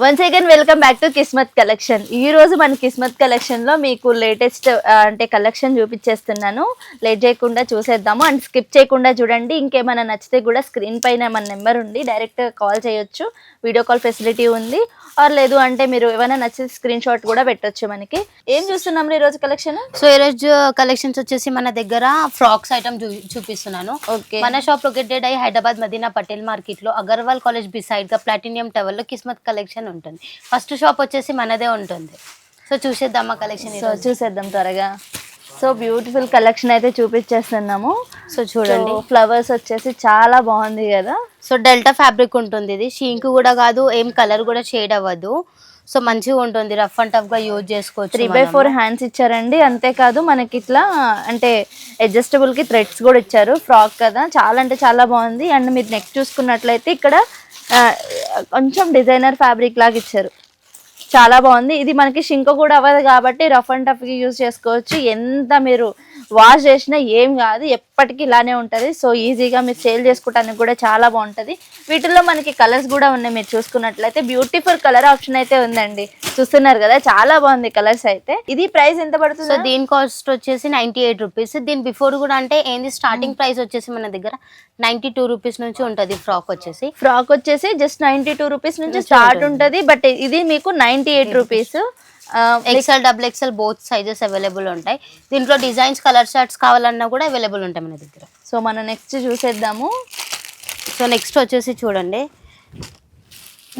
Once again welcome back to Kismat collection. ఈ రోజు మన కిస్మత్ కలెక్షన్ లో మీకు లేటెస్ట్ అంటే కలెక్షన్ చూపించేస్తున్నాను. లేట్ చేయకుండా చూసేద్దాము అండ్ స్కిప్ చేయకుండా చూడండి. ఇంకేమైనా నచ్చితే కూడా స్క్రీన్ పైన మన నెంబర్ ఉంది, డైరెక్ట్ కాల్ చేయొచ్చు. వీడియో కాల్ ఫెసిలిటీ ఉంది. ఆర్ లేదు అంటే మీరు ఏమైనా నచ్చితే స్క్రీన్ షాట్ కూడా పెట్టొచ్చు. మనకి ఏం చూస్తున్నాం ఈ రోజు కలెక్షన్? సో ఈ రోజు కలెక్షన్స్ వచ్చేసి మన దగ్గర ఫ్రాక్స్ ఐటమ్ చూపిస్తున్నాను. ఓకే, మన షాప్ లొకేటెడ్ అయ్యి హైదరాబాద్ మదీనా పటేల్ మార్కెట్ లో అగర్వాల్ కాలేజ్ బిసైడ్ గా ప్లాటినియం టవర్ లో కిస్మత్ కలెక్షన్ ఉంటుంది. ఫస్ట్ షాప్ వచ్చేసి మనదే ఉంటుంది. సో చూసేద్దాం ఆ కలెక్షన్. సో చూసేద్దాం త్వరగా. సో బ్యూటిఫుల్ కలెక్షన్ అయితే చూపించేస్తున్నాము. సో చూడండి, ఫ్లవర్స్ వచ్చేసి చాలా బాగుంది కదా. సో డెల్టా ఫ్యాబ్రిక్ ఉంటుంది. ఇది షింక్ కూడా కాదు, ఏం కలర్ కూడా షేడ్ అవ్వదు. సో మంచిగా ఉంటుంది, రఫ్ అండ్ టఫ్ గా యూజ్ చేసుకోవచ్చు. 3x4 హ్యాండ్స్ ఇచ్చారండి. అంతేకాదు మనకి ఇట్లా అంటే అడ్జస్టబుల్ కి థ్రెడ్స్ కూడా ఇచ్చారు. ఫ్రాక్ కదా, చాలా అంటే చాలా బాగుంది. అండ్ మీరు నెక్ చూసుకున్నట్లయితే ఇక్కడ కొంచెం డిజైనర్ ఫ్యాబ్రిక్ లాగా ఇచ్చారు, చాలా బాగుంది. ఇది మనకి షింక్ కూడా అవ్వదు కాబట్టి రఫ్ అండ్ టఫ్ కి యూజ్ చేసుకోవచ్చు. ఎంత మీరు వాష్ చేసినా ఏం కాదు, ఎప్పటికీ ఇలానే ఉంటుంది. సో ఈజీగా మీరు సేల్ చేసుకోవడానికి కూడా చాలా బాగుంటుంది. వీటిల్లో మనకి కలర్స్ కూడా ఉన్నాయి. మీరు చూసుకున్నట్లయితే బ్యూటిఫుల్ కలర్ ఆప్షన్ అయితే ఉందండి. చూస్తున్నారు కదా, చాలా బాగుంది కలర్స్ అయితే. ఇది ప్రైస్ ఎంత పడుతుంది? సో దీని కాస్ట్ వచ్చేసి 98 రూపీస్. దీని బిఫోర్ కూడా అంటే ఏంది స్టార్టింగ్ ప్రైస్ వచ్చేసి మన దగ్గర 92 రూపీస్ నుంచి ఉంటుంది. ఫ్రాక్ వచ్చేసి జస్ట్ 92 రూపీస్ నుంచి స్టార్ట్ ఉంటుంది. బట్ ఇది మీకు 98 rupees. XL double XL both sizes available ఉంటాయి. దీంట్లో డిజైన్స్ కలర్ షర్ట్స్ కావాలన్నా కూడా అవైలబుల్ ఉంటాయి మన దగ్గర. సో మనం నెక్స్ట్ చూసేద్దాము. సో నెక్స్ట్ వచ్చేసి చూడండి,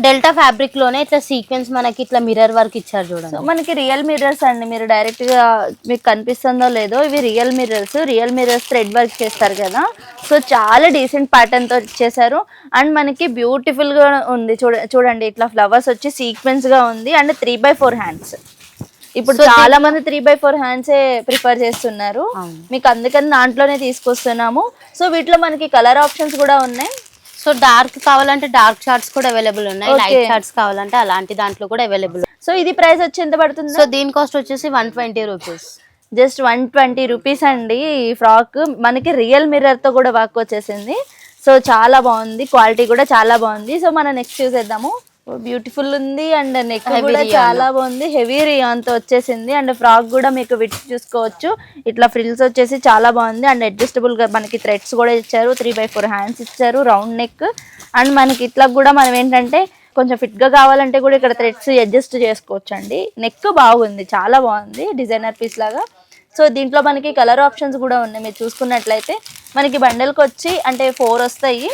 డెల్టా ఫ్యాబ్రిక్ లోనే ఇట్లా సీక్వెన్స్ మనకి ఇట్లా మిర్రర్ వర్క్ ఇచ్చారు చూడండి. మనకి రియల్ మిర్రర్స్ అండి. మీరు డైరెక్ట్ గా మీకు కనిపిస్తుందో లేదో, ఇవి రియల్ మిర్రర్స్ థ్రెడ్ వర్క్ చేస్తారు కదా. సో చాలా డీసెంట్ ప్యాటర్న్ తో ఇచ్చేసారు. అండ్ మనకి బ్యూటిఫుల్ గా ఉంది. చూడండి ఇట్లా ఫ్లవర్స్ వచ్చి సీక్వెన్స్ గా ఉంది. And 3x4 hands. ఇప్పుడు చాలా మంది 3x4 హ్యాండ్సే ప్రిఫర్ చేస్తున్నారు. మీకు అందుకని దాంట్లోనే తీసుకొస్తున్నాము. సో వీటిలో మనకి కలర్ ఆప్షన్స్ కూడా ఉన్నాయి. సో డార్క్ కావాలంటే డార్క్ చార్ట్స్ కూడా అవైలబుల్ ఉన్నాయి. లైట్ చార్ట్స్ కావాలంటే అలాంటి దాంట్లో కూడా అవైలబుల్. సో ఇది ప్రైస్ వచ్చి ఎంత పడుతుంది? సో దీని కాస్ట్ వచ్చేసి 120 రూపీస్. జస్ట్ 120 రూపీస్ అండి. ఈ ఫ్రాక్ మనకి రియల్ మిర్రర్ తో కూడా వర్క్ వచ్చేసింది. సో చాలా బాగుంది, క్వాలిటీ కూడా చాలా బాగుంది. సో మనం నెక్స్ట్ చూసేద్దాము. బ్యూటిఫుల్ ఉంది. అండ్ నెక్ కూడా చాలా బాగుంది, హెవీ రియాన్ తో వచ్చేసింది. అండ్ ఫ్రాక్ కూడా మీకు విట్ చూసుకోవచ్చు. ఇట్లా ఫ్రిల్స్ వచ్చేసి చాలా బాగుంది. అండ్ అడ్జస్టబుల్ గా మనకి థ్రెడ్స్ కూడా ఇచ్చారు. 3x4 హ్యాండ్స్ ఇచ్చారు, రౌండ్ నెక్. అండ్ మనకి ఇట్లా కూడా మనం ఏంటంటే కొంచెం ఫిట్ గా కావాలంటే కూడా ఇక్కడ థ్రెడ్స్ అడ్జస్ట్ చేసుకోవచ్చు అండి. నెక్ బాగుంది, చాలా బాగుంది, డిజైనర్ పీస్ లాగా. సో దీంట్లో మనకి కలర్ ఆప్షన్స్ కూడా ఉన్నాయి. మీరు చూసుకున్నట్లయితే మనకి బండల్కి వచ్చి అంటే 4 వస్తాయి.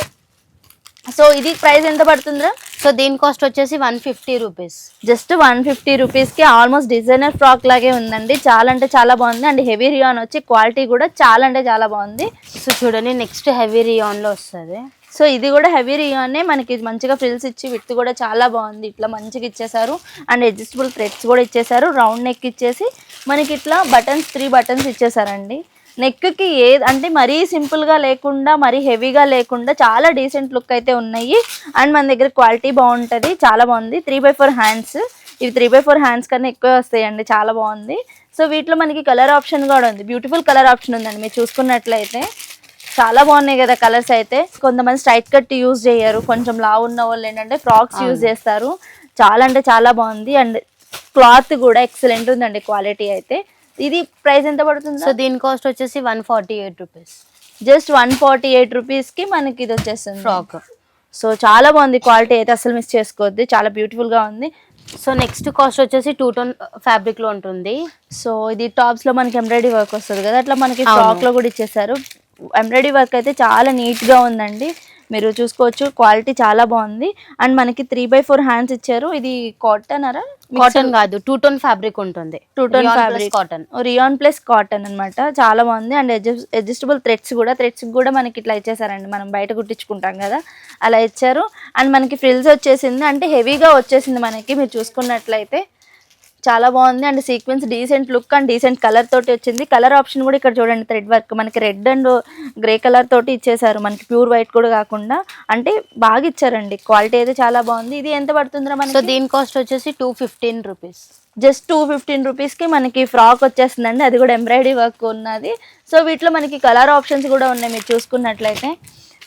సో ఇది ప్రైస్ ఎంత పడుతుందిరా? సో దీని కాస్ట్ వచ్చేసి 150 రూపీస్. జస్ట్ 150 రూపీస్కి ఆల్మోస్ట్ డిజైనర్ ఫ్రాక్ లాగే ఉందండి. చాలా అంటే చాలా బాగుంది. అండ్ హెవీ రియాన్ వచ్చి క్వాలిటీ కూడా చాలా అంటే చాలా బాగుంది. సో చూడండి, నెక్స్ట్ హెవీ రియాన్ లో వస్తుంది. సో ఇది కూడా హెవీ రియానే, మనకి మంచిగా ఫ్రిల్స్ ఇచ్చి విత్ కూడా చాలా బాగుంది. ఇట్లా మంచిగా ఇచ్చేసారు. అండ్ అడ్జస్టబుల్ థ్రెడ్స్ కూడా ఇచ్చేసారు. రౌండ్ నెక్ ఇచ్చేసి మనకి ఇట్లా బటన్స్ 3 బటన్స్ ఇచ్చేసారండి. నెక్కి అంటే మరీ సింపుల్గా లేకుండా మరీ హెవీగా లేకుండా చాలా డీసెంట్ లుక్ అయితే ఉన్నాయి. అండ్ మన దగ్గర క్వాలిటీ బాగుంటుంది, చాలా బాగుంది. 3x4 హ్యాండ్స్, ఇవి 3x4 హ్యాండ్స్ కన్నా ఎక్కువ వస్తాయండి, చాలా బాగుంది. సో వీటిలో మనకి కలర్ ఆప్షన్ కూడా ఉంది. బ్యూటిఫుల్ కలర్ ఆప్షన్ ఉందండి. మీరు చూసుకున్నట్లయితే చాలా బాగున్నాయి కదా కలర్స్ అయితే. కొంతమంది స్ట్రైట్ కట్ యూజ్ చేయరు, కొంచెం లావు ఉన్న వాళ్ళు ఏంటంటే ఫ్రాక్స్ యూజ్ చేస్తారు. చాలా అంటే చాలా బాగుంది. అండ్ క్లాత్ కూడా ఎక్సలెంట్ ఉందండి, క్వాలిటీ అయితే. ఇది ప్రైస్ ఎంత పడుతుంది? సో దీని కాస్ట్ వచ్చేసి 148 రూపీస్. జస్ట్ 148 రూపీస్కి మనకి ఇది వచ్చేస్తుంది ఫ్రాక్. సో చాలా బాగుంది, క్వాలిటీ అయితే అసలు మిస్ చేసుకోవద్దు, చాలా బ్యూటిఫుల్గా ఉంది. సో నెక్స్ట్ కాస్ట్ వచ్చేసి 2 టోన్ ఫ్యాబ్రిక్ లో ఉంటుంది. సో ఇది టాప్స్ లో మనకి ఎంబ్రాయిడరీ వర్క్ వస్తుంది కదా, అట్లా మనకి ఫ్రాక్ లో కూడా ఇచ్చేసారు. ఎంబ్రాయిడరీ వర్క్ అయితే చాలా నీట్గా ఉందండి, మీరు చూసుకోవచ్చు. క్వాలిటీ చాలా బాగుంది. అండ్ మనకి 3x4 హ్యాండ్స్ ఇచ్చారు. ఇది కాటన్ అరా? కాటన్ కాదు, 2 టోన్ ఫ్యాబ్రిక్ ఉంటుంది. 2 tone fabric, cotton, rayon plus cotton అనమాట. చాలా బాగుంది. అండ్ అడ్జస్టబుల్ థ్రెడ్స్ కూడా మనకి ఇట్లా ఇచ్చేసారండి. మనం బయట కుట్టించుకుంటాం కదా, అలా ఇచ్చారు. అండ్ మనకి ఫ్రిల్స్ వచ్చేసింది, అంటే హెవీగా వచ్చేసింది మనకి. మీరు చూసుకున్నట్లయితే చాలా బాగుంది. And sequence decent look and decent colour తోటి వచ్చింది. కలర్ ఆప్షన్ కూడా ఇక్కడ చూడండి, థ్రెడ్ వర్క్ మనకి రెడ్ అండ్ గ్రే కలర్ తోటి ఇచ్చేసారు. మనకి ప్యూర్ వైట్ కూడా కాకుండా అంటే బాగా ఇచ్చారండి. క్వాలిటీ అయితే చాలా బాగుంది. ఇది ఎంత పడుతుందిరా మనకి? సో దీని కాస్ట్ వచ్చేసి 215 రూపీస్. జస్ట్ 215 రూపీస్కి మనకి ఫ్రాక్ వచ్చేస్తుందండి, అది కూడా ఎంబ్రాయిడరీ వర్క్ ఉన్నది. సో వీటిలో మనకి కలర్ ఆప్షన్స్ కూడా ఉన్నాయి. మీరు చూసుకున్నట్లయితే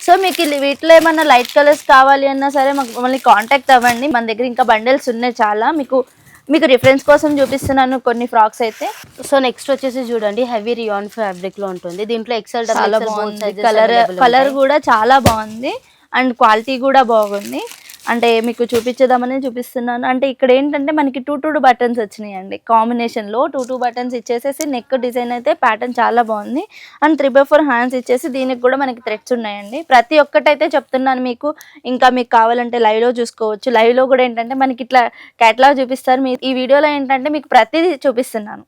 సో మీకు వీటిలో ఏమన్నా లైట్ కలర్స్ కావాలి అన్నా సరే మమ్మల్ని కాంటాక్ట్ అవ్వండి. మన దగ్గర ఇంకా బండిల్స్ ఉన్నాయి చాలా. మీకు రిఫరెన్స్ కోసం చూపిస్తున్నాను కొన్ని ఫ్రాక్స్ అయితే. సో నెక్స్ట్ వచ్చేసి చూడండి హెవీ రియాన్ ఫ్యాబ్రిక్ లో ఉంటుంది. దీంట్లో ఎక్సెల్ చాలా బాగుంది, కలర్ కూడా చాలా బాగుంది అండ్ క్వాలిటీ కూడా బాగుంది. అంటే మీకు చూపించేద్దామని చూపిస్తున్నాను. అంటే ఇక్కడ ఏంటంటే మనకి టూ బటన్స్ వచ్చినాయి అండి కాంబినేషన్లో. టూ బటన్స్ ఇచ్చేసేసి నెక్ డిజైన్ అయితే ప్యాటర్న్ చాలా బాగుంది. అండ్ 3/4 హ్యాండ్స్ ఇచ్చేసి దీనికి కూడా మనకి థ్రెడ్స్ ఉన్నాయండి. ప్రతి ఒక్కటైతే చెప్తున్నాను మీకు. ఇంకా మీకు కావాలంటే లైవ్లో చూసుకోవచ్చు. లైవ్లో కూడా ఏంటంటే మనకి ఇట్లా క్యాటలాగ్ చూపిస్తారు. ఈ వీడియోలో ఏంటంటే మీకు ప్రతిదీ చూపిస్తున్నాను.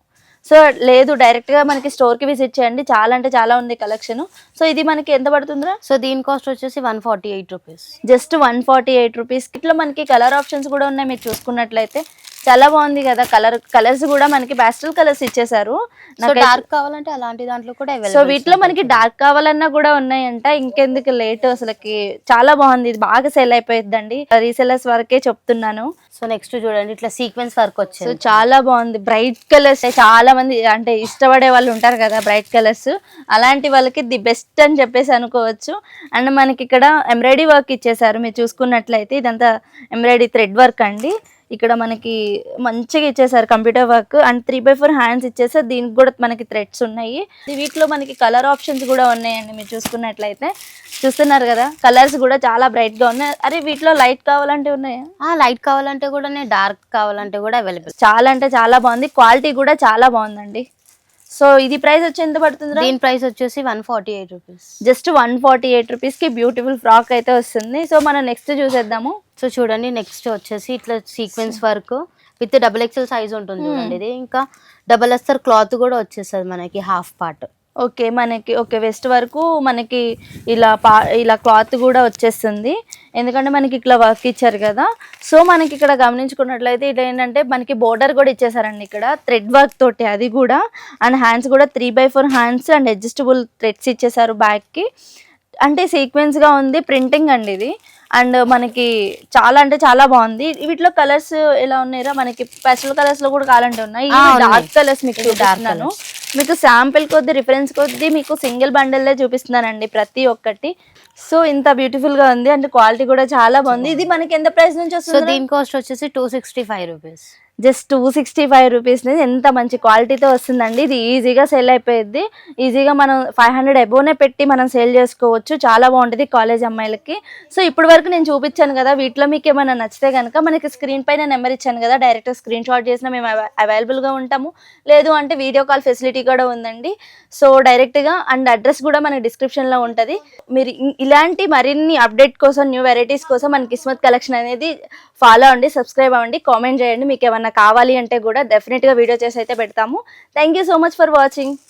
సో లేదు, డైరెక్ట్గా మనకి స్టోర్కి విజిట్ చేయండి. చాలా అంటే చాలా ఉంది కలెక్షన్. సో ఇది మనకి ఎంత పడుతుందిరా? సో దీని కాస్ట్ వచ్చేసి 148 రూపీస్. Just 148 rupees. ఇట్లా మనకి కలర్ ఆప్షన్స్ కూడా ఉన్నాయి. మీరు చూసుకున్నట్లయితే చాలా బాగుంది కదా. కలర్స్ కూడా మనకి పాస్టల్ కలర్స్ ఇచ్చేసారు. సో డార్క్ కావాలంటే అలాంటి దాంట్లో కూడా సో వీటిలో మనకి డార్క్ కావాలన్నా కూడా ఉన్నాయంట. ఇంకెందుకు లేట్, అసలుకి చాలా బాగుంది. ఇది బాగా సేల్ అయిపోయిందండి. రీసెలర్స్ వరకే చెప్తున్నాను. సో నెక్స్ట్ చూడండి ఇట్లా సీక్వెన్స్ వర్క్ వచ్చేది. సో చాలా బాగుంది. బ్రైట్ కలర్స్ చాలా మంది అంటే ఇష్టపడే వాళ్ళు ఉంటారు కదా బ్రైట్ కలర్స్. అలాంటి వాళ్ళకి ది బెస్ట్ అని చెప్పేసి అనుకోవచ్చు. అండ్ మనకి ఇక్కడ ఎంబ్రాయిడరీ వర్క్ ఇచ్చేసారు. మీరు చూసుకున్నట్లయితే ఇదంతా ఎంబ్రాయిడరీ థ్రెడ్ వర్క్ అండి. ఇక్కడ మనకి మంచిగా ఇచ్చేసారు కంప్యూటర్ వర్క్. అండ్ 3/4 హ్యాండ్స్ ఇచ్చేసారు. దీనికి కూడా మనకి థ్రెడ్స్ ఉన్నాయి. వీటిలో మనకి కలర్ ఆప్షన్స్ కూడా ఉన్నాయండి. మీరు చూసుకున్నట్లయితే చూస్తున్నారు కదా, కలర్స్ కూడా చాలా బ్రైట్ గా ఉన్నాయి. అరే వీటిలో లైట్ కావాలంటే ఉన్నాయా? లైట్ కావాలంటే కూడా, డార్క్ కావాలంటే కూడా అవైలబుల్. చాలా అంటే చాలా బాగుంది. క్వాలిటీ కూడా చాలా బాగుందండి. సో ఇది ప్రైస్ వచ్చి ఎంత పడుతుంది? దీని ప్రైస్ వచ్చేసి 148 రూపీస్. జస్ట్ 148 రూపీస్ కి బ్యూటిఫుల్ ఫ్రాక్ అయితే వస్తుంది. సో మనం నెక్స్ట్ చూసేద్దాము. సో చూడండి నెక్స్ట్ వచ్చేసి ఇట్లా sequence work with XXL size ఉంటుంది చూడండి. ఇది ఇంకా డబల్ అస్తర్ క్లాత్ కూడా వచ్చేస్తుంది మనకి హాఫ్ పార్ట్. ఓకే, మనకి వెస్ట్ వరకు మనకి ఇలా క్లాత్ కూడా వచ్చేస్తుంది. ఎందుకంటే మనకి ఇట్లా వర్క్ ఇచ్చారు కదా. సో మనకి ఇక్కడ గమనించుకున్నట్లయితే ఇది ఏంటంటే మనకి బోర్డర్ కూడా ఇచ్చేసారండి ఇక్కడ థ్రెడ్ వర్క్ తోటి, అది కూడా. అండ్ హ్యాండ్స్ కూడా 3/4 హ్యాండ్స్ అండ్ అడ్జస్టబుల్ థ్రెడ్స్ ఇచ్చేసారు బ్యాక్కి. అంటే సీక్వెన్స్గా ఉంది, ప్రింటింగ్ అండి ఇది. అండ్ మనకి చాలా అంటే చాలా బాగుంది. వీటిలో కలర్స్ ఎలా ఉన్నాయిరా? మనకి పేస్టల్ కలర్స్ లో కూడా కావాలంటే ఉన్నాయి. డార్క్ కలర్స్ మీకు చూపిస్తున్నాను. మీకు శాంపిల్ కొద్ది రిఫరెన్స్ కొద్ది మీకు సింగిల్ బండిల్లే చూపిస్తున్నానండి ప్రతి ఒక్కటి. సో ఇంత బ్యూటిఫుల్ గా ఉంది. అండ్ క్వాలిటీ కూడా చాలా బాగుంది. ఇది మనకి ఎంత ప్రైస్ నుంచి వస్తుంది? సో దీని కాస్ట్ వచ్చేసి 265 రూపీస్. జస్ట్ 265 రూపీస్ నుంచి ఎంత మంచి క్వాలిటీతో వస్తుందండి. ఇది ఈజీగా సేల్ అయిపోయింది. ఈజీగా మనం 500 అబోనే పెట్టి మనం సేల్ చేసుకోవచ్చు. చాలా బాగుంటుంది కాలేజ్ అమ్మాయిలకి. సో ఇప్పటి వరకు నేను చూపించాను కదా, వీటిలో మీకు ఏమైనా నచ్చితే కనుక మనకి స్క్రీన్ పైన నెంబర్ ఇచ్చాను కదా, డైరెక్ట్ స్క్రీన్ షాట్ చేసినా మేము అవైలబుల్గా ఉంటాము. లేదు అంటే వీడియో కాల్ ఫెసిలిటీ కూడా ఉందండి. సో డైరెక్ట్గా అండ్ అడ్రస్ కూడా మనకి డిస్క్రిప్షన్లో ఉంటుంది. మీరు ఇలాంటి మరిన్ని అప్డేట్ కోసం, న్యూ వెరైటీస్ కోసం మన కిస్మత్ కలెక్షన్ అనేది ఫాలో అవ్వండి, సబ్స్క్రైబ్ అవ్వండి, కామెంట్ చేయండి. మీకు ఏమన్నా కావాలి అంటే కూడా డెఫినెట్గా వీడియో చేసి అయితే పెడతాము. Thank you so much for watching.